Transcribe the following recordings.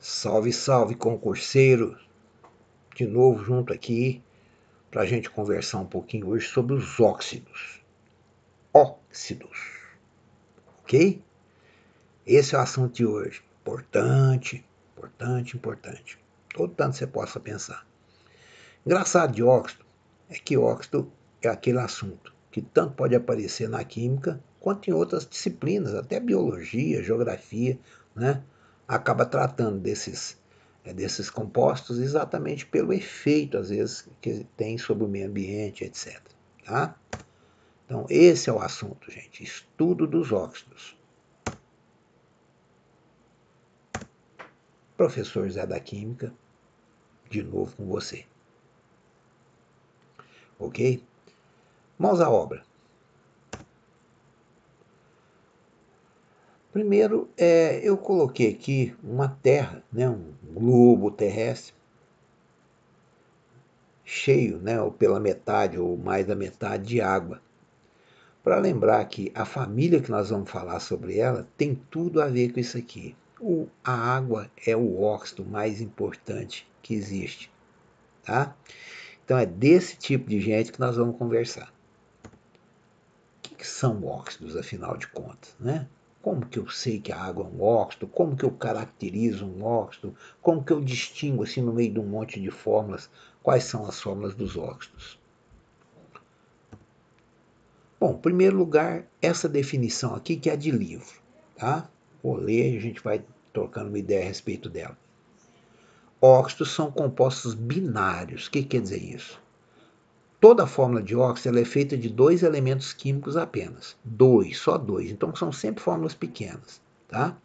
Salve, salve, concurseiro! De novo junto aqui para a gente conversar um pouquinho hoje sobre os óxidos. Óxidos, ok? Esse é o assunto de hoje. Importante, importante, importante. Todo tanto você possa pensar. Engraçado de óxido é que óxido é aquele assunto que tanto pode aparecer na química quanto em outras disciplinas, até biologia, geografia, né? Acaba tratando desses compostos exatamente pelo efeito, às vezes, que tem sobre o meio ambiente, etc. Tá? Então, esse é o assunto, gente. Estudo dos óxidos. Professor Zé da Química, de novo com você. Ok? Mãos à obra. Primeiro, eu coloquei aqui uma terra, né, um globo terrestre, cheio, né, ou pela metade ou mais da metade de água. Para lembrar que a família que nós vamos falar sobre ela tem tudo a ver com isso aqui. A água é o óxido mais importante que existe. Tá? Então é desse tipo de gente que nós vamos conversar. O que são óxidos, afinal de contas, né? Como que eu sei que a água é um óxido? Como que eu caracterizo um óxido? Como que eu distingo, assim, no meio de um monte de fórmulas, quais são as fórmulas dos óxidos? Bom, em primeiro lugar, essa definição aqui que é de livro, tá? Vou ler e a gente vai trocando uma ideia a respeito dela. Óxidos são compostos binários. O que quer dizer isso? Toda a fórmula de óxido é feita de dois elementos químicos apenas. Só dois. Então são sempre fórmulas pequenas. Tá?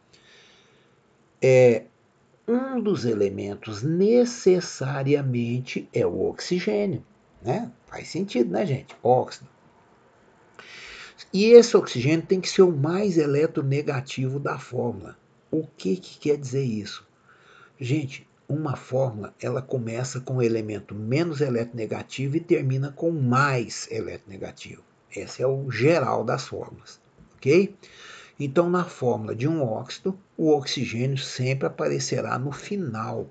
Um dos elementos necessariamente é o oxigênio. Né? Faz sentido, né, gente? Óxido. E esse oxigênio tem que ser o mais eletronegativo da fórmula. O que quer dizer isso? Gente, uma fórmula ela começa com o elemento menos eletronegativo e termina com mais eletronegativo. Esse é o geral das fórmulas, ok? Então, na fórmula de um óxido, o oxigênio sempre aparecerá no final.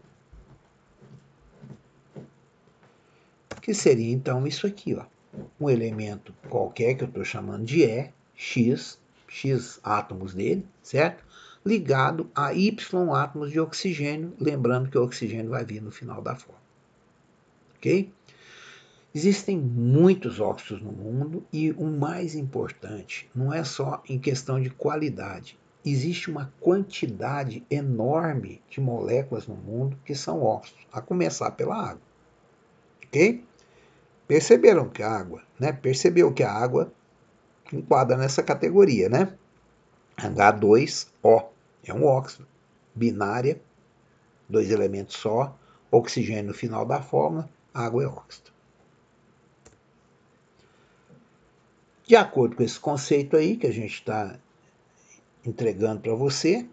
Que seria, então, isso aqui, ó. Um elemento qualquer que eu estou chamando de X átomos dele, certo? Ligado a Y átomos de oxigênio, lembrando que o oxigênio vai vir no final da fórmula. Ok? Existem muitos óxidos no mundo e o mais importante não é só em questão de qualidade. Existe uma quantidade enorme de moléculas no mundo que são óxidos, a começar pela água. Ok? Perceberam que a água, né? Percebeu que a água enquadra nessa categoria, né? H2O é um óxido, binária, dois elementos só, oxigênio no final da fórmula, água é óxido. De acordo com esse conceito aí que a gente está entregando para você,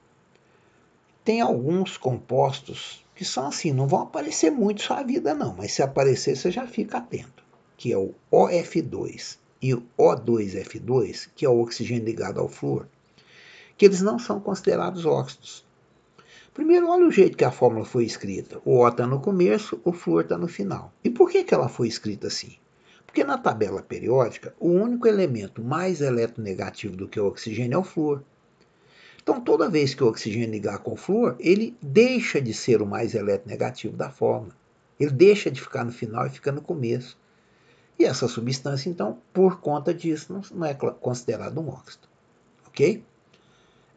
tem alguns compostos que são assim, não vão aparecer muito na sua vida não, mas se aparecer você já fica atento, que é o OF2 e o O2F2, que é o oxigênio ligado ao flúor, que eles não são considerados óxidos. Primeiro, olha o jeito que a fórmula foi escrita. O O está no começo, o flúor está no final. E por que ela foi escrita assim? Porque na tabela periódica, o único elemento mais eletronegativo do que o oxigênio é o flúor. Então, toda vez que o oxigênio ligar com o flúor, ele deixa de ser o mais eletronegativo da fórmula. Ele deixa de ficar no final e fica no começo. E essa substância, então, por conta disso, não é considerada um óxido. Ok?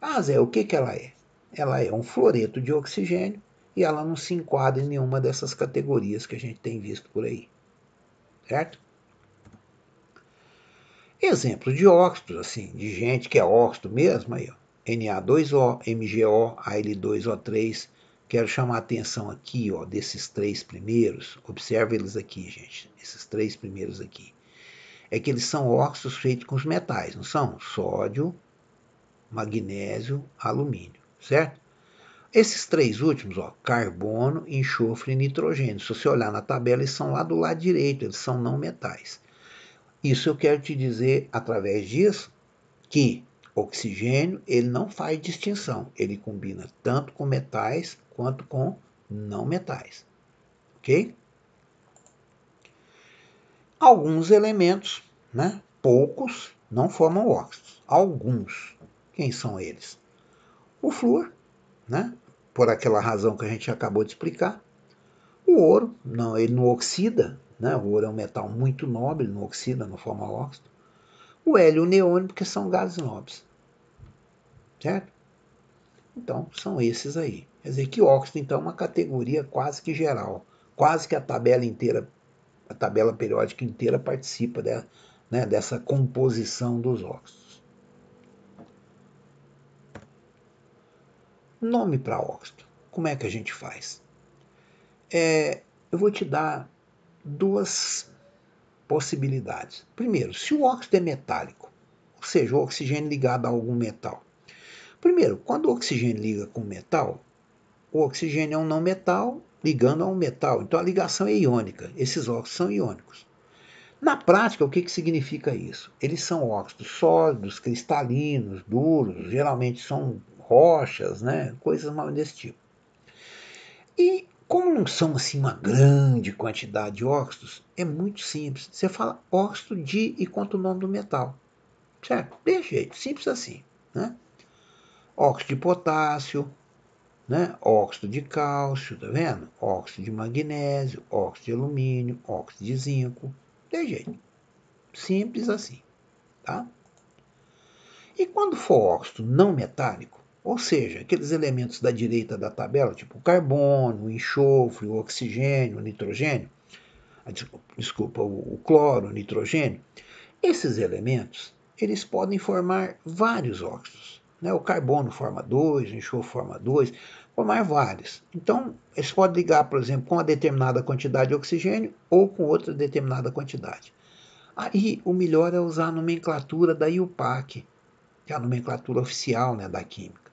Ah, Zé, o que ela é? Ela é um fluoreto de oxigênio e ela não se enquadra em nenhuma dessas categorias que a gente tem visto por aí. Certo? Exemplos de óxidos, assim, de gente que é óxido mesmo, aí, ó. Na2O, MgO, Al2O3. Quero chamar a atenção aqui, ó, desses três primeiros. Observe eles aqui, gente. Esses três primeiros aqui. É que eles são óxidos feitos com os metais, não são? Sódio, magnésio, alumínio, certo? Esses três últimos, ó, carbono, enxofre e nitrogênio. Se você olhar na tabela, eles são lá do lado direito, eles são não metais. Isso eu quero te dizer, através disso, que Oxigênio, ele não faz distinção. Ele combina tanto com metais quanto com não metais. Ok? Alguns elementos, né, poucos, não formam óxidos. Alguns. Quem são eles? O flúor, né, por aquela razão que a gente acabou de explicar. O ouro, não, ele não oxida, né, o ouro é um metal muito nobre, ele não oxida, não forma óxido. O hélio e o neônio, porque são gases nobres. Certo? Então, são esses aí. Quer dizer que óxido, então, é uma categoria quase que geral. Quase que a tabela inteira, a tabela periódica inteira participa dessa composição dos óxidos. Nome para óxido. Como é que a gente faz? Eu vou te dar duas possibilidades. Primeiro, se o óxido é metálico, ou seja, o oxigênio ligado a algum metal. Primeiro, quando o oxigênio liga com metal, o oxigênio é um não metal ligando a um metal. Então a ligação é iônica. Esses óxidos são iônicos. Na prática, o que significa isso? Eles são óxidos sólidos, cristalinos, duros, geralmente são rochas, né? Coisas mais desse tipo. E como não são assim uma grande quantidade de óxidos, é muito simples. Você fala óxido de e conta o nome do metal. Certo? De jeito, simples assim. Né? Óxido de potássio, né? Óxido de cálcio, tá vendo? Óxido de magnésio, óxido de alumínio, óxido de zinco. De jeito. Simples assim. Tá? E quando for óxido não metálico, ou seja, aqueles elementos da direita da tabela, tipo o carbono, o enxofre, o oxigênio, o nitrogênio, o cloro, o nitrogênio, esses elementos, eles podem formar vários óxidos. Né? O carbono forma 2, o enxofre forma 2, formar vários. Então, eles podem ligar, por exemplo, com uma determinada quantidade de oxigênio ou com outra determinada quantidade. Aí, o melhor é usar a nomenclatura da IUPAC, que é a nomenclatura oficial, né, da química.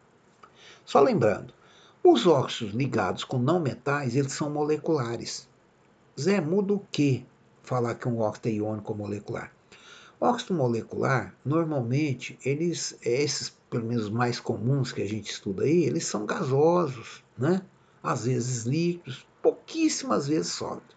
Só lembrando, os óxidos ligados com não metais, eles são moleculares. Zé, muda o que falar que um óxido é iônico ou molecular? Óxido molecular, normalmente, esses pelo menos mais comuns que a gente estuda aí, eles são gasosos, né? Às vezes líquidos, pouquíssimas vezes sólidos.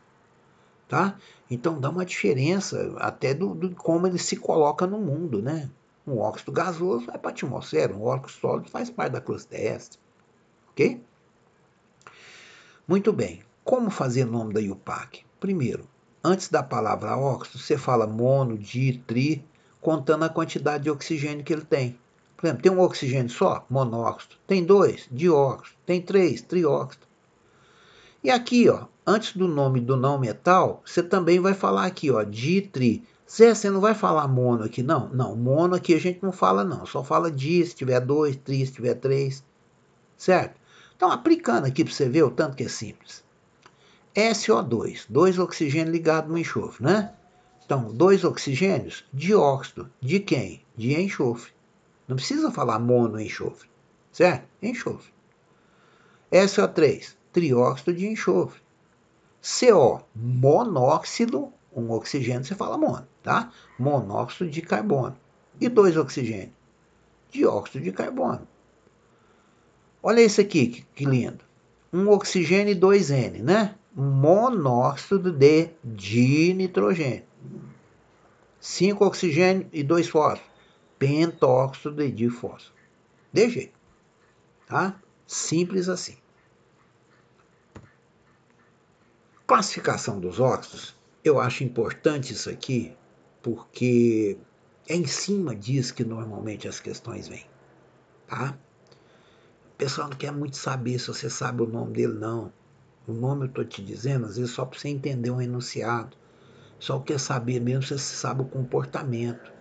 Tá? Então dá uma diferença até do como ele se coloca no mundo, né? Um óxido gasoso vai para a atmosfera, um óxido sólido faz parte da crosta terrestre. Ok? Muito bem. Como fazer o nome da IUPAC? Primeiro, antes da palavra óxido, você fala mono, di, tri, contando a quantidade de oxigênio que ele tem. Por exemplo, tem um oxigênio só? Monóxido. Tem dois? Dióxido. Tem três? Trióxido. E aqui, ó, antes do nome do não metal, você também vai falar aqui, ó, di, tri. Zé, você não vai falar mono aqui, não? Não, mono aqui a gente não fala, não. Só fala di se tiver dois, tri se tiver três. Certo? Então, aplicando aqui para você ver o tanto que é simples. SO2, dois oxigênios ligados no enxofre, né? Então, dois oxigênios, dióxido. De quem? De enxofre. Não precisa falar monoenxofre, certo? Enxofre. SO3, trióxido de enxofre. CO, monóxido, um oxigênio você fala mono, tá? Monóxido de carbono. E dois oxigênios? Dióxido de carbono. Olha esse aqui, que lindo. Um oxigênio e dois N, né? Monóxido de dinitrogênio. 5 oxigênio e 2 fósforo. Pentóxido de difósforo. De jeito. Tá? Simples assim. Classificação dos óxidos. Eu acho importante isso aqui, porque é em cima disso que normalmente as questões vêm. Tá? O pessoal não quer muito saber se você sabe o nome dele, não. O nome eu estou te dizendo, às vezes só para você entender um enunciado. Só quer saber mesmo se você sabe o comportamento.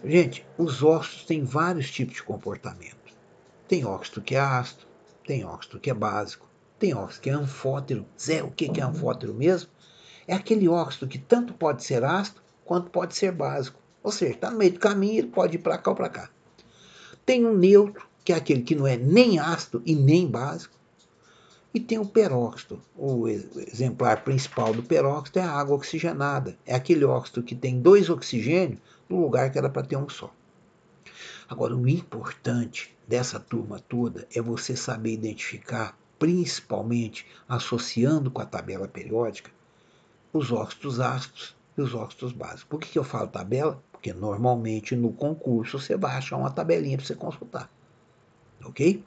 Gente, os óxidos têm vários tipos de comportamento. Tem óxido que é ácido, tem óxido que é básico, tem óxido que é anfótero. Zé, o que é anfótero mesmo? É aquele óxido que tanto pode ser ácido quanto pode ser básico. Ou seja, está no meio do caminho, ele pode ir para cá ou para cá. Tem um neutro, que é aquele que não é nem ácido e nem básico. E tem o peróxido. O exemplar principal do peróxido é a água oxigenada. É aquele óxido que tem dois oxigênios no lugar que era para ter um só. Agora, o importante dessa turma toda é você saber identificar, principalmente associando com a tabela periódica, os óxidos ácidos e os óxidos básicos. Por que eu falo tabela? Porque normalmente no concurso você vai achar uma tabelinha para você consultar. Ok?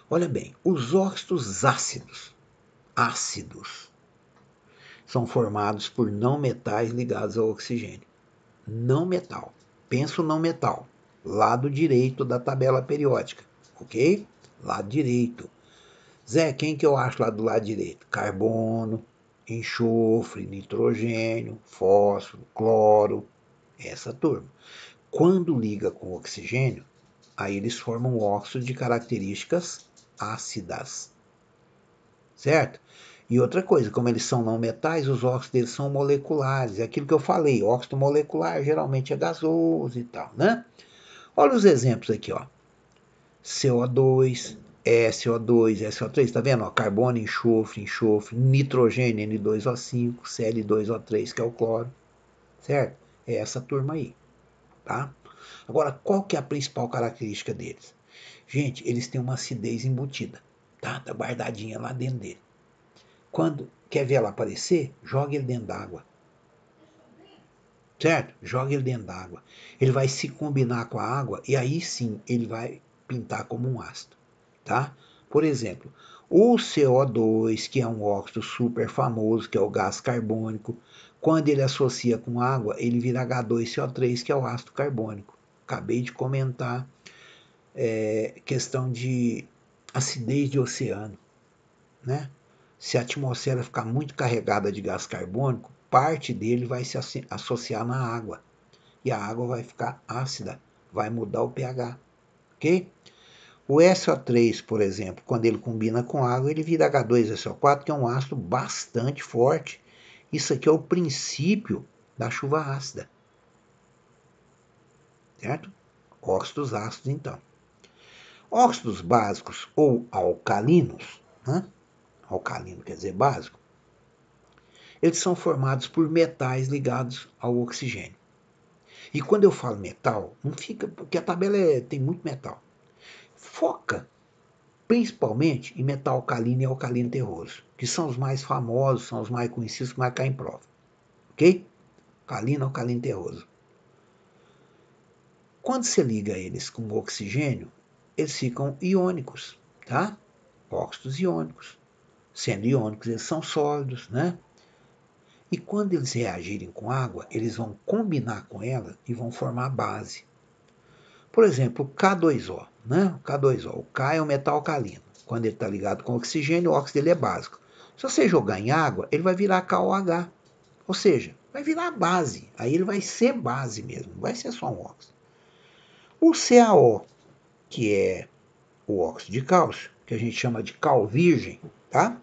Olha bem, os óxidos ácidos, são formados por não metais ligados ao oxigênio. Não metal. Pensa o não metal. Lado direito da tabela periódica. Ok? Lado direito. Zé, quem que eu acho lá do lado direito? Carbono, enxofre, nitrogênio, fósforo, cloro. Essa turma. Quando liga com oxigênio, aí eles formam óxidos de características ácidas. Certo? E outra coisa, como eles são não metais, os óxidos deles são moleculares. É aquilo que eu falei, óxido molecular geralmente é gasoso e tal, né? Olha os exemplos aqui, ó. CO2, SO2, SO3, tá vendo? Ó, carbono, enxofre, nitrogênio, N2O5, Cl2O3, que é o cloro, certo? É essa turma aí, tá? Agora, qual que é a principal característica deles? Gente, eles têm uma acidez embutida, tá? Tá guardadinha lá dentro dele. Quando quer ver ela aparecer, joga ele dentro d'água. Certo? Joga ele dentro d'água. Ele vai se combinar com a água e aí sim ele vai pintar como um ácido. Tá? Por exemplo, o CO2, que é um óxido super famoso, que é o gás carbônico, quando ele associa com água, ele vira H2CO3, que é o ácido carbônico. Acabei de comentar questão de acidez de oceano, né? Se a atmosfera ficar muito carregada de gás carbônico, parte dele vai se associar na água. E a água vai ficar ácida, vai mudar o pH. Ok? O SO3, por exemplo, quando ele combina com água, ele vira H2SO4, que é um ácido bastante forte. Isso aqui é o princípio da chuva ácida. Certo? Óxidos ácidos, então. Óxidos básicos ou alcalinos, né? Alcalino quer dizer básico, eles são formados por metais ligados ao oxigênio. E quando eu falo metal, não fica, porque a tabela tem muito metal. Foca principalmente em metal alcalino e alcalino terroso, que são os mais famosos, são os mais conhecidos, que mais caem em prova. Ok? Alcalino, alcalino terroso. Quando você liga eles com o oxigênio, eles ficam iônicos, tá? Óxidos iônicos. Sendo iônicos, eles são sólidos, né? E quando eles reagirem com água, eles vão combinar com ela e vão formar a base. Por exemplo, o K2O, né? O K2O. O K é um metal alcalino. Quando ele está ligado com oxigênio, o óxido dele é básico. Se você jogar em água, ele vai virar KOH. Ou seja, vai virar base. Aí ele vai ser base mesmo, não vai ser só um óxido. O CaO, que é o óxido de cálcio, que a gente chama de cal virgem, tá?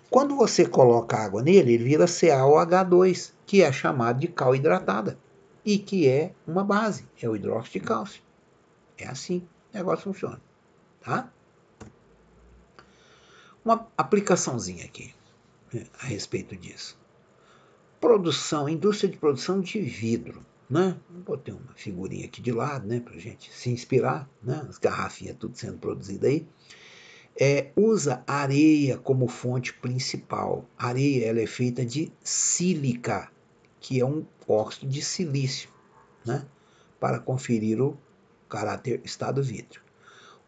Quando você coloca água nele, ele vira CaOH2, que é chamado de cal hidratada e que é uma base, é o hidróxido de cálcio. É assim que o negócio funciona, tá? Uma aplicaçãozinha aqui, né, a respeito disso. Produção, indústria de produção de vidro, né? Botei uma figurinha aqui de lado, né, pra gente se inspirar, né? As garrafinhas tudo sendo produzidas aí. Usa areia como fonte principal. A areia ela é feita de sílica, que é um óxido de silício, né? Para conferir o caráter estado vítreo.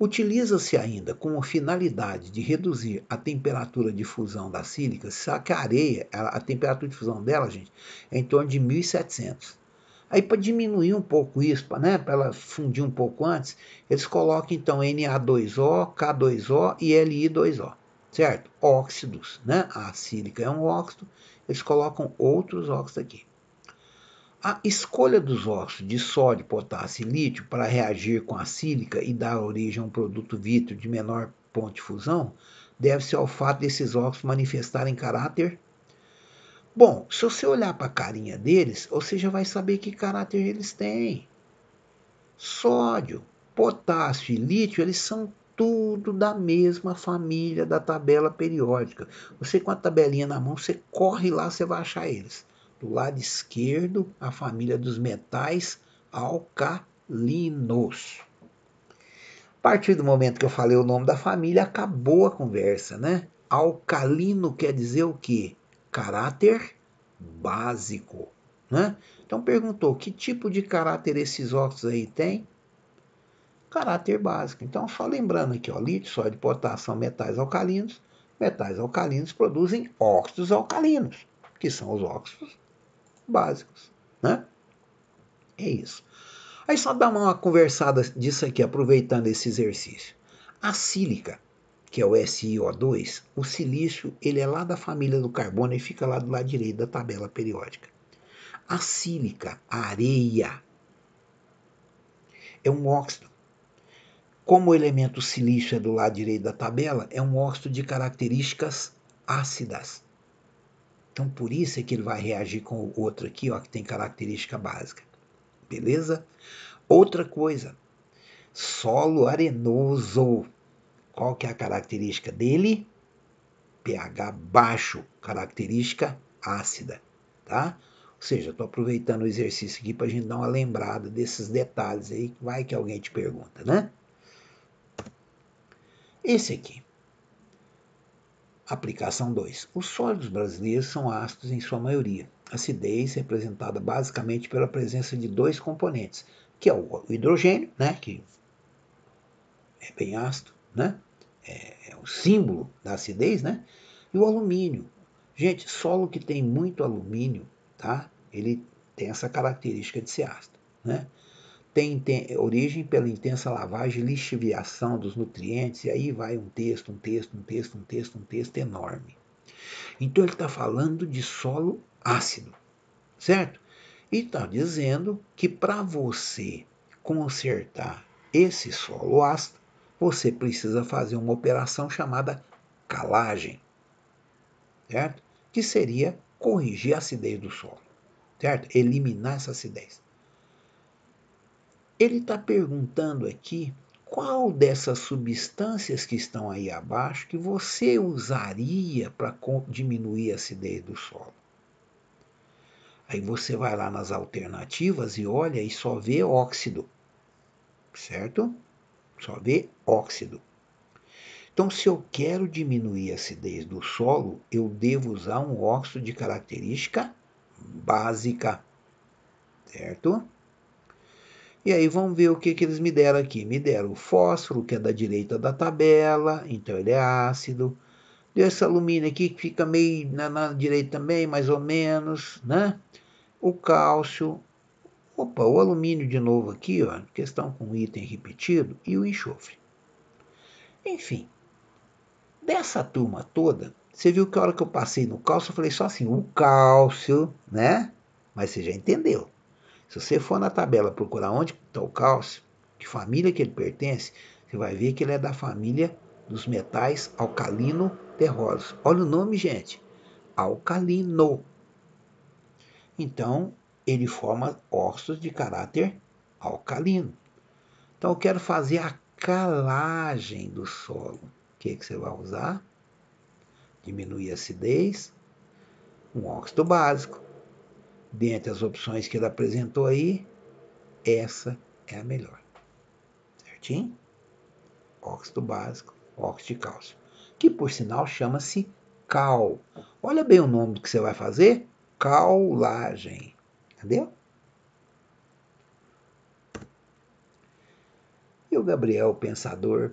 Utiliza-se ainda com a finalidade de reduzir a temperatura de fusão da sílica, só que a areia, a temperatura de fusão dela, gente, é em torno de 1700. Aí, para diminuir um pouco isso, né, para ela fundir um pouco antes, eles colocam então Na2O, K2O e Li2O, certo? Óxidos, né? A sílica é um óxido, eles colocam outros óxidos aqui. A escolha dos óxidos de sódio, potássio e lítio para reagir com a sílica e dar origem a um produto vítreo de menor ponto de fusão deve-se ao fato desses óxidos manifestarem caráter. Bom, se você olhar para a carinha deles, você já vai saber que caráter eles têm. Sódio, potássio e lítio, eles são tudo da mesma família da tabela periódica. Você com a tabelinha na mão, você corre lá, você vai achar eles. Do lado esquerdo, a família dos metais alcalinos. alcalinos. A partir do momento que eu falei o nome da família, acabou a conversa, né? Alcalino quer dizer o quê? Caráter básico, né? Então perguntou, que tipo de caráter esses óxidos aí têm? Caráter básico. Então, só lembrando aqui, ó, lítio, sódio e potássio são metais alcalinos. Metais alcalinos produzem óxidos alcalinos, que são os óxidos básicos, né? É isso. Aí só dá uma conversada disso aqui, aproveitando esse exercício. A sílica, que é o SiO2, o silício, ele é lá da família do carbono e fica lá do lado direito da tabela periódica. A sílica, a areia, é um óxido. Como o elemento silício é do lado direito da tabela, é um óxido de características ácidas. Então, por isso é que ele vai reagir com o outro aqui, ó, que tem característica básica. Beleza? Outra coisa, solo arenoso. Qual que é a característica dele? pH baixo, característica ácida, tá? Ou seja, estou aproveitando o exercício aqui para a gente dar uma lembrada desses detalhes aí, vai que alguém te pergunta, né? Esse aqui, aplicação 2. Os sólidos brasileiros são ácidos em sua maioria. Acidez representada basicamente pela presença de dois componentes, que é o hidrogênio, né, que é bem ácido, né? É o símbolo da acidez, né? E o alumínio. Gente, solo que tem muito alumínio, tá? Ele tem essa característica de ser ácido, né? Tem origem pela intensa lavagem e lixiviação dos nutrientes, e aí vai um texto enorme. Então ele está falando de solo ácido, certo? E está dizendo que para você consertar esse solo ácido, você precisa fazer uma operação chamada calagem, certo? Que seria corrigir a acidez do solo, certo? Eliminar essa acidez. Ele está perguntando aqui qual dessas substâncias que estão aí abaixo que você usaria para diminuir a acidez do solo. Aí você vai lá nas alternativas e olha e só vê óxido, certo? Só vê óxido. Então, se eu quero diminuir a acidez do solo, eu devo usar um óxido de característica básica, certo? E aí vamos ver o que eles me deram aqui. Me deram o fósforo, que é da direita da tabela, então ele é ácido. Deu esse alumínio aqui, que fica meio na direita também, mais ou menos, né? O cálcio. Opa, o alumínio de novo aqui, ó, questão com item repetido, e o enxofre. Enfim, dessa turma toda, você viu que a hora que eu passei no cálcio, eu falei só assim, o cálcio, né? Mas você já entendeu. Se você for na tabela procurar onde está o cálcio, que família que ele pertence, você vai ver que ele é da família dos metais alcalino-terrosos. Olha o nome, gente. Alcalino. Então, ele forma óxidos de caráter alcalino. Então, eu quero fazer a calagem do solo. O que você vai usar? Diminuir a acidez, um óxido básico. Dentre as opções que ele apresentou aí, essa é a melhor. Certinho? Óxido básico, óxido de cálcio. Que, por sinal, chama-se cal. Olha bem o nome do que você vai fazer. Caulagem. Entendeu? E o Gabriel, pensador,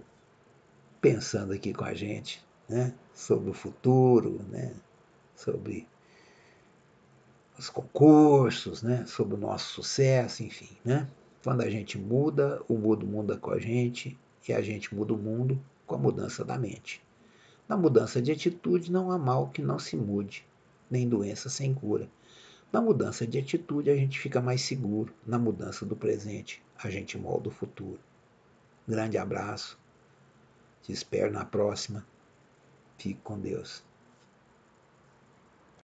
pensando aqui com a gente, né, sobre o futuro, né, sobre os concursos, né, sobre o nosso sucesso, enfim, né? Quando a gente muda, o mundo muda com a gente e a gente muda o mundo com a mudança da mente. Na mudança de atitude não há mal que não se mude, nem doença sem cura. Na mudança de atitude a gente fica mais seguro, na mudança do presente a gente molda o futuro. Grande abraço, te espero na próxima, fique com Deus.